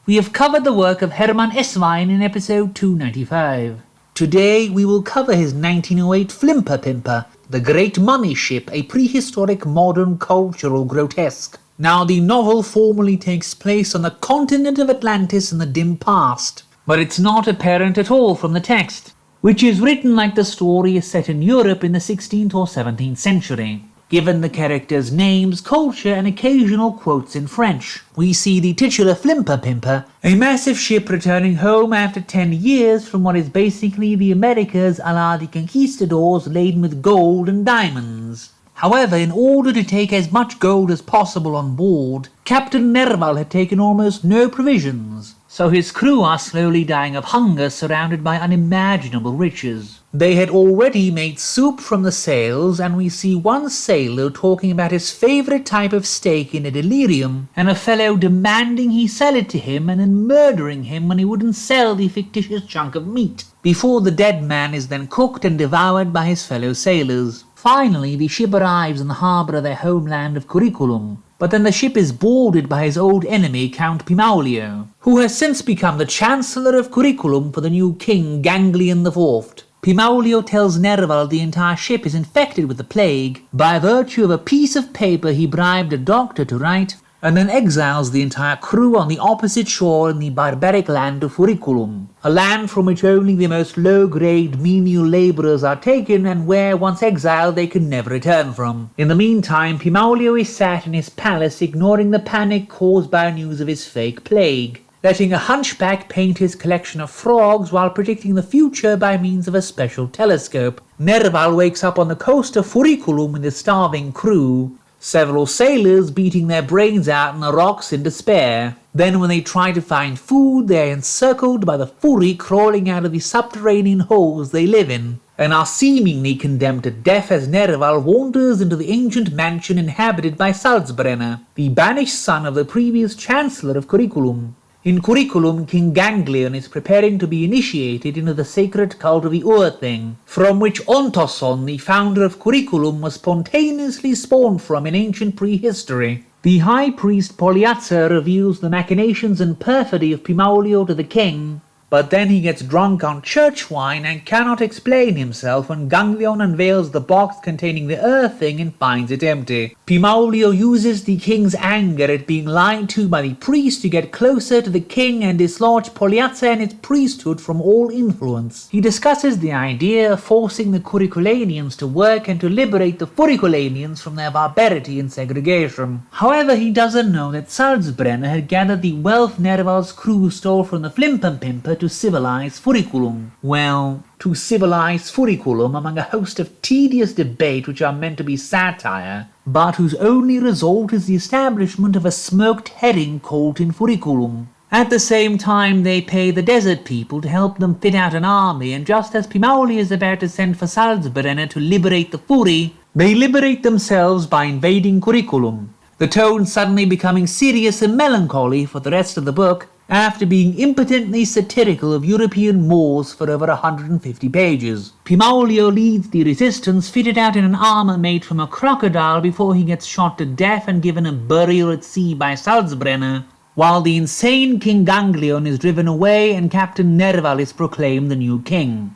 We have covered the work of Hermann Esswein in episode 295. Today we will cover his 1908 Flimperpimper, The Great Money Ship, a prehistoric modern cultural grotesque. Now the novel formally takes place on the continent of Atlantis in the dim past, but it's not apparent at all from the text, which is written like the story is set in Europe in the 16th or 17th century. Given the characters' names, culture, and occasional quotes in French, we see the titular Flimperpimper, a massive ship returning home after 10 years from what is basically the Americas a la the conquistadors laden with gold and diamonds. However, in order to take as much gold as possible on board, Captain Nerval had taken almost no provisions, so his crew are slowly dying of hunger surrounded by unimaginable riches. They had already made soup from the sails, and we see one sailor talking about his favourite type of steak in a delirium, and a fellow demanding he sell it to him and then murdering him when he wouldn't sell the fictitious chunk of meat, before the dead man is then cooked and devoured by his fellow sailors. Finally, the ship arrives in the harbour of their homeland of Curriculum, but then the ship is boarded by his old enemy Count Pimaulio, who has since become the Chancellor of Curriculum for the new king Ganglion IV. Pimaulio tells Nerval the entire ship is infected with the plague by virtue of a piece of paper he bribed a doctor to write, and then exiles the entire crew on the opposite shore in the barbaric land of Curriculum, a land from which only the most low-grade menial labourers are taken and where, once exiled, they can never return from. In the meantime, Pimaulio is sat in his palace ignoring the panic caused by news of his fake plague, letting a hunchback paint his collection of frogs while predicting the future by means of a special telescope. Nerval wakes up on the coast of Curriculum with his starving crew, several sailors beating their brains out on the rocks in despair. Then when they try to find food, they are encircled by the Fury crawling out of the subterranean holes they live in, and are seemingly condemned to death as Nerval wanders into the ancient mansion inhabited by Salzbrenner, the banished son of the previous Chancellor of Curriculum. In Curriculum, King Ganglion is preparing to be initiated into the sacred cult of the Ur-Thing, from which Ontoson, the founder of Curriculum, was spontaneously spawned from in ancient prehistory. The High Priest Poliazza reveals the machinations and perfidy of Pimaulio to the king, but then he gets drunk on church wine and cannot explain himself when Ganglion unveils the box containing the Ur-Thing and finds it empty. Pimaulio uses the king's anger at being lied to by the priest to get closer to the king and dislodge Poliazza and its priesthood from all influence. He discusses the idea of forcing the Curriculanians to work and to liberate the Furiculanians from their barbarity and segregation. However, he doesn't know that Salzbrenner had gathered the wealth Nerval's crew stole from the Flimperpimper to civilize Curriculum. Well, to civilize Curriculum among a host of tedious debate which are meant to be satire, but whose only result is the establishment of a smoked herring cult in Curriculum. At the same time, they pay the desert people to help them fit out an army, and just as Pimauli is about to send for Salzbrenner to liberate the Fury, they liberate themselves by invading Curriculum, the tone suddenly becoming serious and melancholy for the rest of the book, after being impotently satirical of European Moors for over 150 pages. Pimaulio leads the resistance fitted out in an armour made from a crocodile before he gets shot to death and given a burial at sea by Salzbrenner, while the insane King Ganglion is driven away and Captain Nerval is proclaimed the new king.